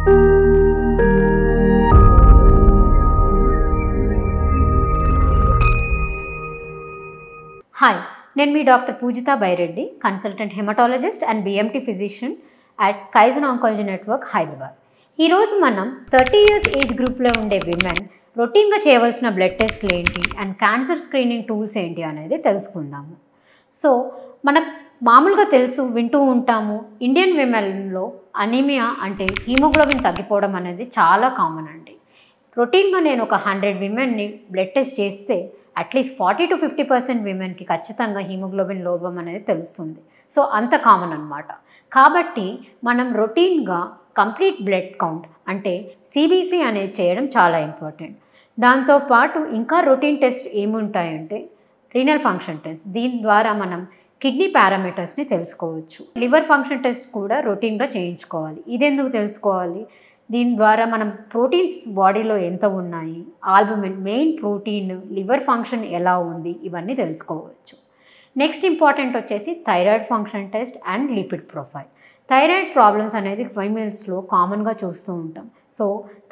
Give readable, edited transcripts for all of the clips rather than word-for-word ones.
Hi, నేను మీ doctor Pujitha Byreddy, consultant haematologist and BMT physician at Kaizen oncology network Hyderabad. ఈరోజు మనం 30 years ఏజ్ గ్రూప్లో ఉండే విమెన్ రొటీన్గా చేయవలసిన బ్లడ్ టెస్ట్లు ఏంటి అండ్ క్యాన్సర్ స్క్రీనింగ్ టూల్స్ ఏంటి అనేది తెలుసుకుందాము. సో మనకు మామూలుగా వింటూ ఉంటాము, ఇండియన్ విమెన్లో అనీమియా అంటే హీమోగ్లోబిన్ తగ్గిపోవడం అనేది చాలా కామన్ అండి. రొటీన్గా నేను ఒక 100 విమెన్ని బ్లడ్ టెస్ట్ చేస్తే అట్లీస్ట్ 40 to 50% విమెన్కి ఖచ్చితంగా హీమోగ్లోబిన్ లోపం అనేది తెలుస్తుంది. సో అంత కామన్ అనమాట. కాబట్టి మనం రొటీన్గా కంప్లీట్ బ్లడ్ కౌంట్ అంటే సిబిసి అనేది చేయడం చాలా ఇంపార్టెంట్. దాంతోపాటు ఇంకా రొటీన్ టెస్ట్ ఏముంటాయంటే రీనల్ ఫంక్షన్ టెస్ట్. దీని ద్వారా మనం కిడ్నీ పారామీటర్స్ని తెలుసుకోవచ్చు. లివర్ ఫంక్షన్ టెస్ట్ కూడా రొటీన్గా చేయించుకోవాలి. ఇదెందుకు తెలుసుకోవాలి? దీని ద్వారా మనం ప్రోటీన్స్ బాడీలో ఎంత ఉన్నాయి, albumin main protein, liver function ఎలా ఉంది, ఇవన్నీ తెలుసుకోవచ్చు. నెక్స్ట్ ఇంపార్టెంట్ వచ్చేసి thyroid function test and lipid profile. Thyroid problems అనేది ఫీమేల్స్లో కామన్గా చూస్తూ ఉంటాం. సో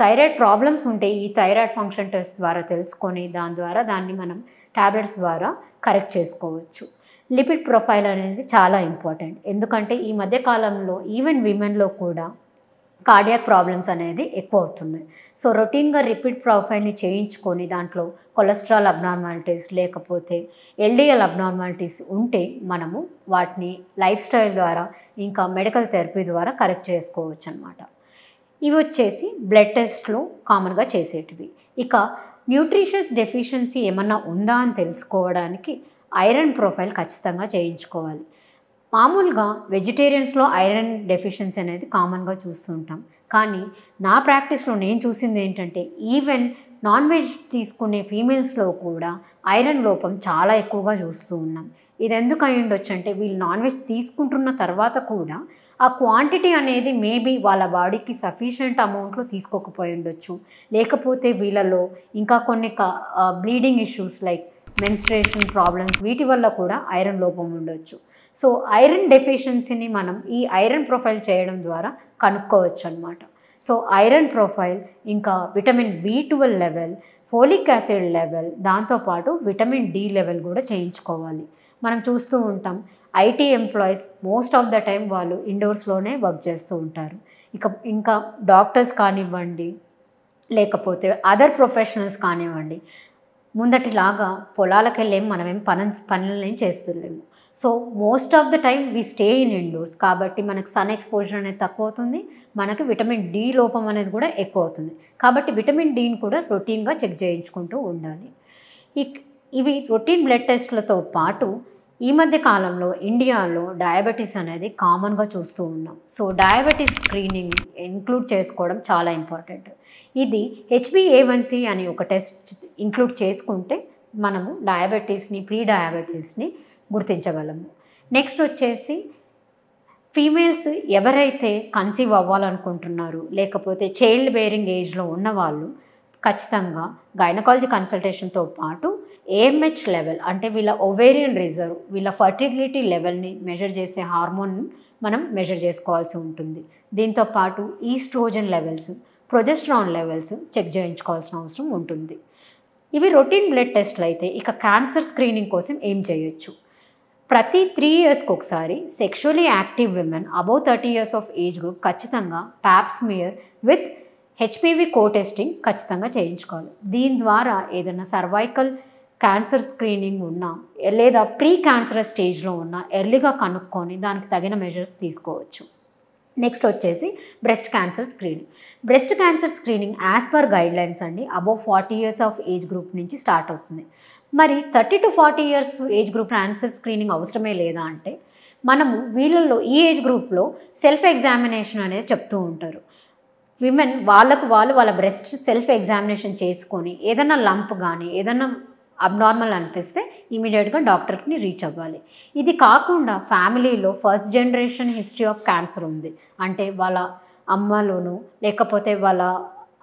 థైరాయిడ్ ప్రాబ్లమ్స్ ఉంటే ఈ థైరాయిడ్ ఫంక్షన్ టెస్ట్ ద్వారా తెలుసుకొని దాన్ని మనం ట్యాబ్లెట్స్ ద్వారా కరెక్ట్ చేసుకోవచ్చు. లిపిడ్ ప్రొఫైల్ అనేది చాలా ఇంపార్టెంట్. ఎందుకంటే ఈ మధ్యకాలంలో ఈవెన్ విమెన్లో కూడా కార్డియాక్ ప్రాబ్లమ్స్ అనేది ఎక్కువ అవుతున్నాయి. సో రొటీన్గా లిపిడ్ ప్రొఫైల్ని చేయించుకొని దాంట్లో కొలెస్ట్రాల్ అబ్నార్మాలిటీస్ లేకపోతే ఎల్డిఎల్ అబ్నార్మాలిటీస్ ఉంటే మనము వాటిని లైఫ్ స్టైల్ ద్వారా ఇంకా మెడికల్ థెరపీ ద్వారా కరెక్ట్ చేసుకోవచ్చు అన్నమాట. ఇవి వచ్చేసి బ్లడ్ టెస్ట్లో కామన్గా చేసేటివి. ఇక న్యూట్రిషియస్ డెఫిషియన్సీ ఏమన్నా ఉందా అని తెలుసుకోవడానికి ఐరన్ ప్రొఫైల్ ఖచ్చితంగా చేయించుకోవాలి. మామూలుగా వెజిటేరియన్స్లో ఐరన్ డెఫిషియన్సీ అనేది కామన్గా చూస్తుంటాం. కానీ నా ప్రాక్టీస్లో నేను చూసింది ఏంటంటే ఈవెన్ నాన్ వెజ్ తీసుకునే ఫీమేల్స్లో కూడా ఐరన్ లోపం చాలా ఎక్కువగా చూస్తూ ఉన్నాం. ఇది ఎందుకు అయి ఉండొచ్చు అంటే వీళ్ళు నాన్ వెజ్ తీసుకుంటున్న తర్వాత కూడా ఆ క్వాంటిటీ అనేది మేబీ వాళ్ళ బాడీకి సఫిషియెంట్ అమౌంట్లో తీసుకోకపోయి ఉండొచ్చు. లేకపోతే వీళ్ళలో ఇంకా కొన్ని bleeding issues like menstruation problems వీటి వల్ల కూడా ఐరన్ లోపం ఉండొచ్చు. సో ఐరన్ డెఫిషియన్సీని మనం ఈ ఐరన్ ప్రొఫైల్ చేయడం ద్వారా కనుక్కోవచ్చు అన్నమాట. సో ఐరన్ ప్రొఫైల్ ఇంకా vitamin B12 level, folic acid level, దాంతోపాటు విటమిన్ D లెవెల్ కూడా చేయించుకోవాలి. మనం చూస్తూ ఉంటాం IT employees most of the time వాళ్ళు ఇండోర్స్లోనే వర్క్ చేస్తూ ఉంటారు. ఇంకా డాక్టర్స్ కానివ్వండి లేకపోతే అదర్ ప్రొఫెషనల్స్ కానివ్వండి, ముందటిలాగా పొలాలకు వెళ్ళేం మనమేం పనులనేం చేస్తలేము. So most of the time we stay in indoors. కాబట్టి మనకు సన్ ఎక్స్పోజర్ అనేది తక్కువ అవుతుంది, మనకి విటమిన్ D లోపం అనేది కూడా ఎక్కువ అవుతుంది. కాబట్టి విటమిన్ Dని కూడా రొటీన్గా చెక్ చేయించుకుంటూ ఉండాలి. ఇవి రొటీన్ బ్లడ్ టెస్ట్లతో పాటు ఈ మధ్య కాలంలో ఇండియాలో డయాబెటీస్ అనేది కామన్గా చూస్తూ ఉన్నాం. సో డయాబెటీస్ స్క్రీనింగ్ ఇంక్లూడ్ చేసుకోవడం చాలా ఇంపార్టెంట్. ఇది HbA1c అని ఒక టెస్ట్ ఇంక్లూడ్ చేసుకుంటే మనము ప్రీ డయాబెటీస్ని గుర్తించగలము. నెక్స్ట్ వచ్చేసి ఫీమేల్స్ ఎవరైతే కన్సీవ్ అవ్వాలనుకుంటున్నారు లేకపోతే చైల్డ్ బేరింగ్ ఏజ్లో ఉన్నవాళ్ళు ఖచ్చితంగా గైనకాలజీ కన్సల్టేషన్తో పాటు AMH లెవెల్ అంటే వీళ్ళ ఓవేరియన్ రిజర్వ్, వీళ్ళ ఫర్టిలిటీ లెవెల్ని మెజర్ చేసే హార్మోన్ మనం మెజర్ చేసుకోవాల్సి ఉంటుంది. దీంతోపాటు oestrogen levels, progesterone levels check చేయించుకోవాల్సిన అవసరం ఉంటుంది. ఇవి రొటీన్ బ్లడ్ టెస్ట్లు అయితే ఇక క్యాన్సర్ స్క్రీనింగ్ కోసం ఏం చేయొచ్చు? ప్రతి 3 yearsకి ఒకసారి sexually active women above 30 years of age group ఖచ్చితంగా ప్యాప్స్మియర్ విత్ HPV టెస్టింగ్ ఖచ్చితంగా చేయించుకోవాలి. దీని ద్వారా ఏదైనా సర్వైకల్ క్యాన్సర్ స్క్రీనింగ్ ఉన్నా లేదా ప్రీ క్యాన్సరస్ స్టేజ్లో ఉన్నా ఎర్లీగా కనుక్కొని దానికి తగిన మెజర్స్ తీసుకోవచ్చు. నెక్స్ట్ వచ్చేసి breast cancer screening. Breast cancer screening as per guidelines అండి above 40 years of age group నుంచి స్టార్ట్ అవుతుంది. మరి 30 to 40 years age group cancer screening అవసరమే లేదా అంటే మనము వీళ్ళల్లో ఈ ఏజ్ గ్రూప్లో సెల్ఫ్ ఎగ్జామినేషన్ అనేది చెప్తూ ఉంటారు. విమెన్ వాళ్ళ బ్రెస్ట్ సెల్ఫ్ ఎగ్జామినేషన్ చేసుకొని ఏదైనా లంప్ కానీ ఏదైనా అబ్నార్మల్ అనిపిస్తే ఇమీడియట్గా డాక్టర్ని రీచ్ అవ్వాలి. ఇది కాకుండా ఫ్యామిలీలో first generation history of cancer ఉంది అంటే వాళ్ళ అమ్మలోనూ లేకపోతే వాళ్ళ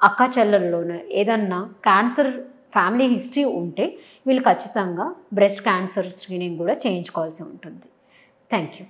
అక్క చెల్లెల్లోనూ ఏదన్నా క్యాన్సర్ ఫ్యామిలీ హిస్టరీ ఉంటే వీళ్ళు ఖచ్చితంగా బ్రెస్ట్ క్యాన్సర్ స్క్రీనింగ్ కూడా చేయించుకోవాల్సి ఉంటుంది. Thank you.